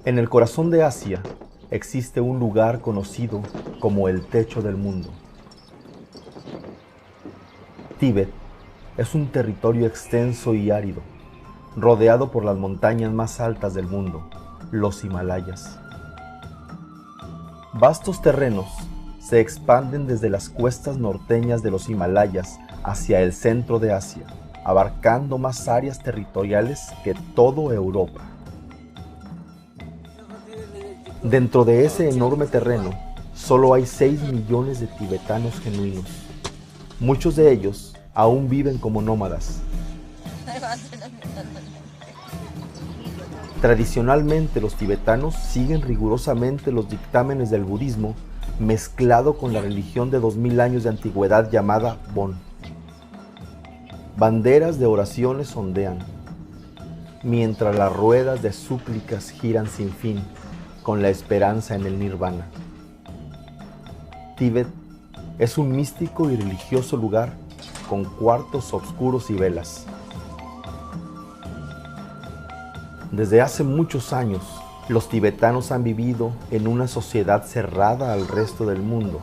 En el corazón de Asia existe un lugar conocido como el techo del mundo. Tíbet es un territorio extenso y árido, rodeado por las montañas más altas del mundo, los Himalayas. Vastos terrenos se expanden desde las cuestas norteñas de los Himalayas hacia el centro de Asia, abarcando más áreas territoriales que toda Europa. Dentro de ese enorme terreno, solo hay 6 millones de tibetanos genuinos. Muchos de ellos aún viven como nómadas. Tradicionalmente, los tibetanos siguen rigurosamente los dictámenes del budismo mezclado con la religión de 2000 años de antigüedad llamada Bon. Banderas de oraciones ondean, mientras las ruedas de súplicas giran sin fin, con la esperanza en el nirvana. Tíbet es un místico y religioso lugar con cuartos oscuros y velas. Desde hace muchos años, los tibetanos han vivido en una sociedad cerrada al resto del mundo,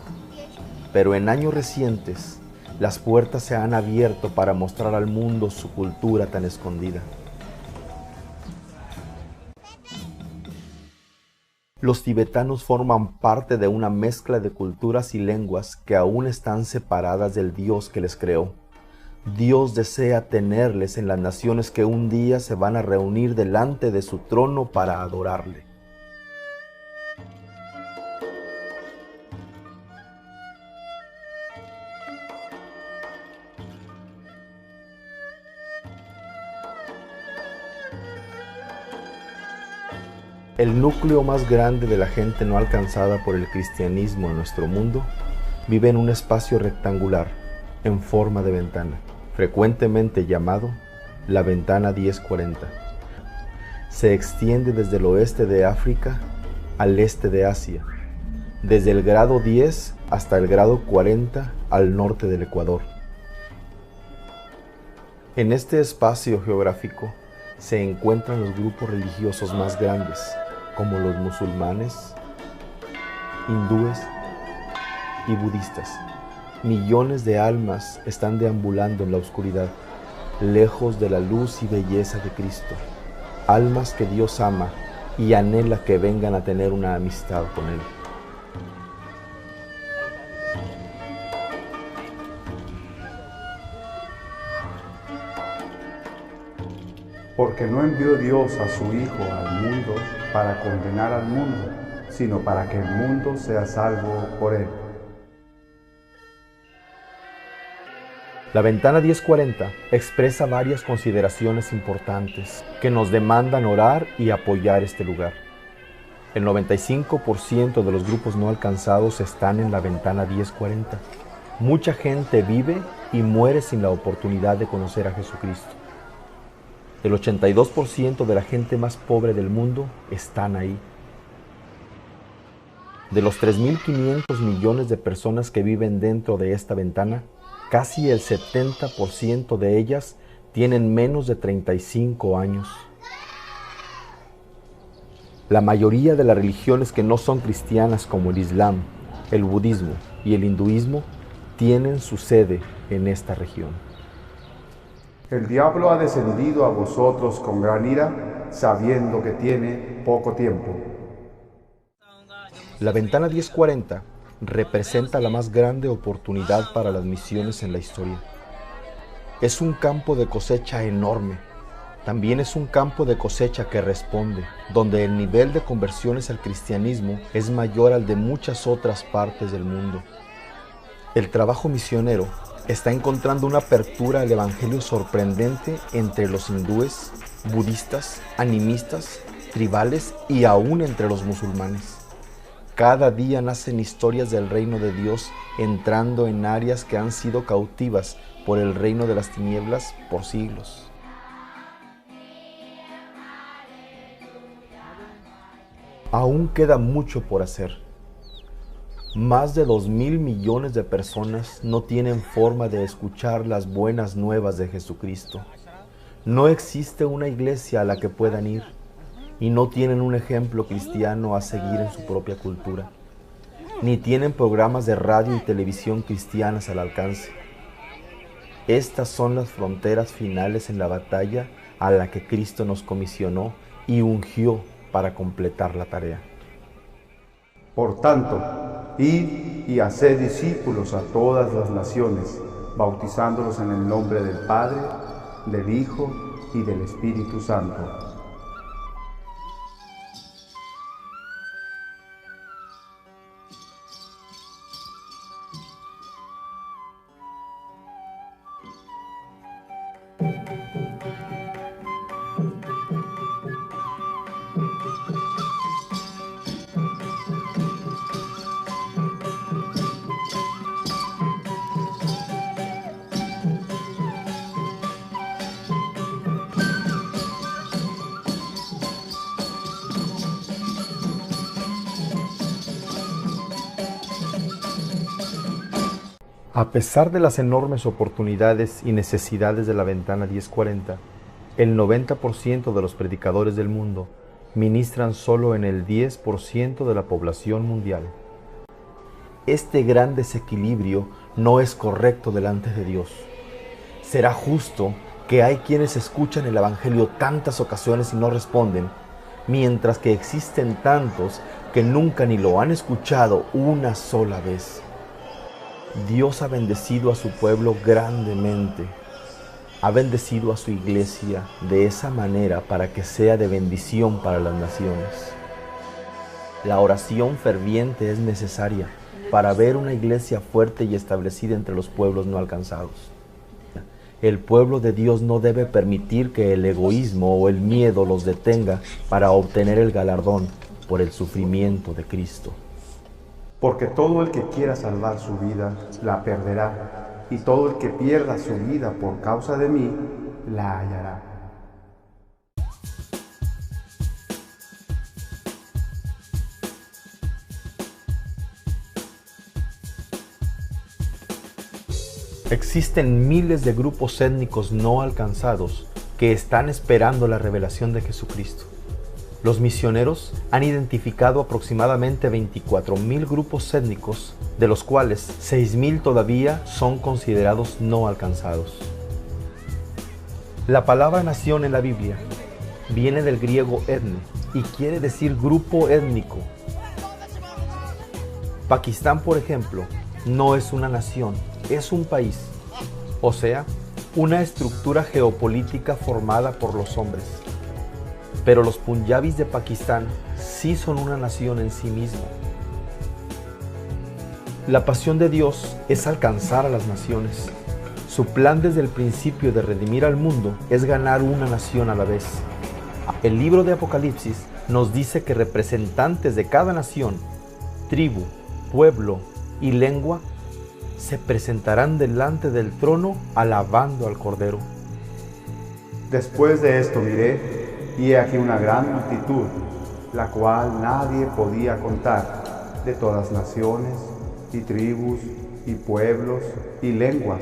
pero en años recientes, las puertas se han abierto para mostrar al mundo su cultura tan escondida. Los tibetanos forman parte de una mezcla de culturas y lenguas que aún están separadas del Dios que les creó. Dios desea tenerles en las naciones que un día se van a reunir delante de su trono para adorarle. El núcleo más grande de la gente no alcanzada por el cristianismo en nuestro mundo vive en un espacio rectangular en forma de ventana, frecuentemente llamado la ventana 1040. Se extiende desde el oeste de África al este de Asia, desde el grado 10 hasta el grado 40 al norte del Ecuador. En este espacio geográfico se encuentran los grupos religiosos más grandes, como los musulmanes, hindúes y budistas. Millones de almas están deambulando en la oscuridad, lejos de la luz y belleza de Cristo. Almas que Dios ama y anhela que vengan a tener una amistad con Él. Porque no envió Dios a su Hijo al mundo para condenar al mundo, sino para que el mundo sea salvo por Él. La ventana 1040 expresa varias consideraciones importantes que nos demandan orar y apoyar este lugar. El 95% de los grupos no alcanzados están en la ventana 1040. Mucha gente vive y muere sin la oportunidad de conocer a Jesucristo. El 82% de la gente más pobre del mundo están ahí. De los 3.500 millones de personas que viven dentro de esta ventana, casi el 70% de ellas tienen menos de 35 años. La mayoría de las religiones que no son cristianas, como el Islam, el budismo y el hinduismo, tienen su sede en esta región. El diablo ha descendido a vosotros con gran ira, sabiendo que tiene poco tiempo. La ventana 1040 representa la más grande oportunidad para las misiones en la historia. Es un campo de cosecha enorme. También es un campo de cosecha que responde, donde el nivel de conversiones al cristianismo es mayor al de muchas otras partes del mundo. El trabajo misionero está encontrando una apertura al evangelio sorprendente entre los hindúes, budistas, animistas, tribales y aún entre los musulmanes. Cada día nacen historias del reino de Dios entrando en áreas que han sido cautivas por el reino de las tinieblas por siglos. Aún queda mucho por hacer. Más de 2.000 millones de personas no tienen forma de escuchar las buenas nuevas de Jesucristo. No existe una iglesia a la que puedan ir. y no tienen un ejemplo cristiano a seguir en su propia cultura, ni tienen programas de radio y televisión cristianas al alcance. Estas son las fronteras finales en la batalla a la que Cristo nos comisionó y ungió para completar la tarea. Por tanto, id y haced discípulos a todas las naciones, bautizándolos en el nombre del Padre, del Hijo y del Espíritu Santo. A pesar de las enormes oportunidades y necesidades de la ventana 1040, el 90% de los predicadores del mundo ministran solo en el 10% de la población mundial. Este gran desequilibrio no es correcto delante de Dios. Será justo que hay quienes escuchan el Evangelio tantas ocasiones y no responden, mientras que existen tantos que nunca ni lo han escuchado una sola vez. Dios ha bendecido a su pueblo grandemente. Ha bendecido a su iglesia de esa manera para que sea de bendición para las naciones. La oración ferviente es necesaria para ver una iglesia fuerte y establecida entre los pueblos no alcanzados. El pueblo de Dios no debe permitir que el egoísmo o el miedo los detenga para obtener el galardón por el sufrimiento de Cristo. Porque todo el que quiera salvar su vida, la perderá, y todo el que pierda su vida por causa de mí, la hallará. Existen miles de grupos étnicos no alcanzados que están esperando la revelación de Jesucristo. Los misioneros han identificado aproximadamente 24,000 grupos étnicos, de los cuales 6,000 todavía son considerados no alcanzados. La palabra nación en la Biblia viene del griego etne y quiere decir grupo étnico. Pakistán, por ejemplo, no es una nación, es un país, o sea, una estructura geopolítica formada por los hombres. Pero los punjabis de Pakistán sí son una nación en sí misma. La pasión de Dios es alcanzar a las naciones. Su plan desde el principio de redimir al mundo es ganar una nación a la vez. El libro de Apocalipsis nos dice que representantes de cada nación, tribu, pueblo y lengua se presentarán delante del trono alabando al Cordero. Después de esto miré, y he aquí una gran multitud, la cual nadie podía contar, de todas naciones, y tribus, y pueblos, y lenguas.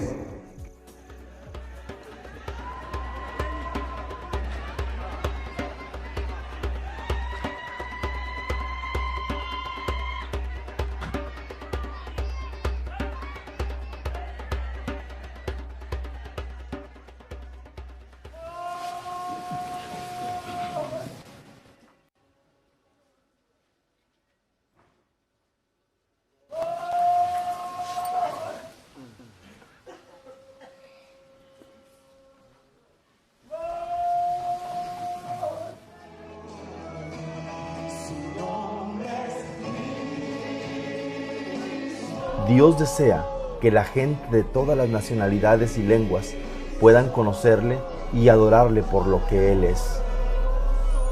Dios desea que la gente de todas las nacionalidades y lenguas puedan conocerle y adorarle por lo que Él es.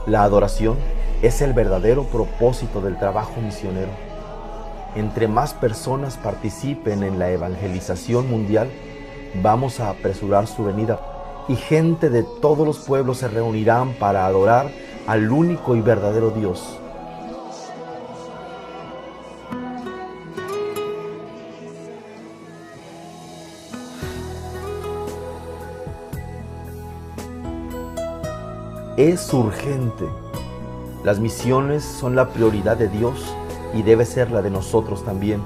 La adoración es el verdadero propósito del trabajo misionero. Entre más personas participen en la evangelización mundial, vamos a apresurar su venida y gente de todos los pueblos se reunirán para adorar al único y verdadero Dios. Es urgente Las misiones son la prioridad de Dios y debe ser la de nosotros también.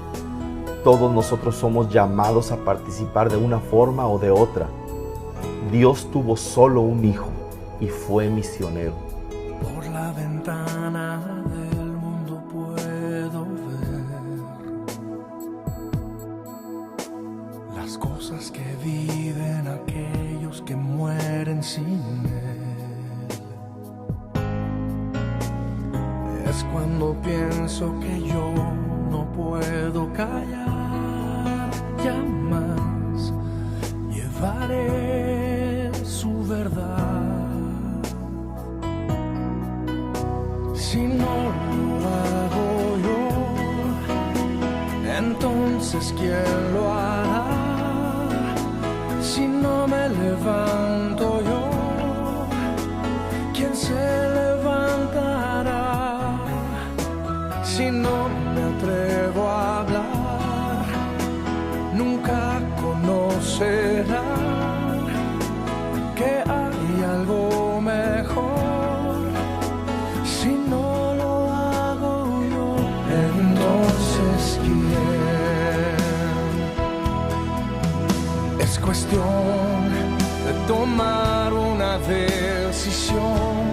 Todos nosotros somos llamados a participar de una forma o de otra. Dios tuvo solo un hijo y fue misionero. Por la ventana del mundo puedo ver las cosas que viven aquellos que mueren sin él. Es cuando pienso que yo no puedo callar, ya más llevaré su verdad. Si no lo hago yo, entonces ¿quién lo hará? Si no me levanto yo, ¿quién se levantará? Si no me atrevo a hablar, nunca conocerán que hay algo mejor. Si no lo hago yo, entonces ¿quién? Es cuestión de tomar una decisión,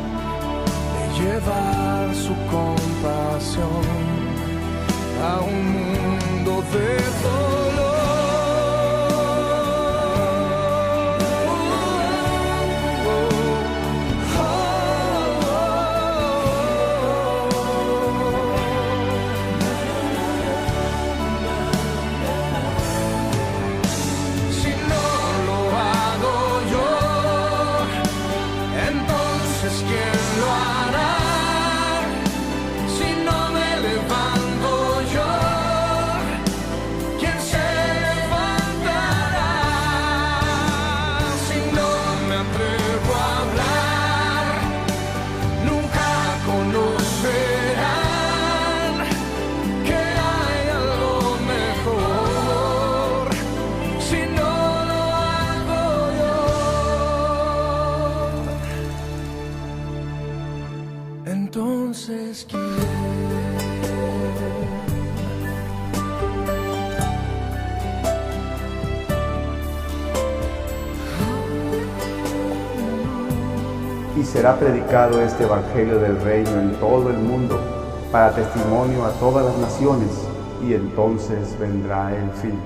de llevar su compasión a un mundo de dolor. Entonces ¿quién? Y será predicado este Evangelio del Reino en todo el mundo, para testimonio a todas las naciones, y entonces vendrá el fin.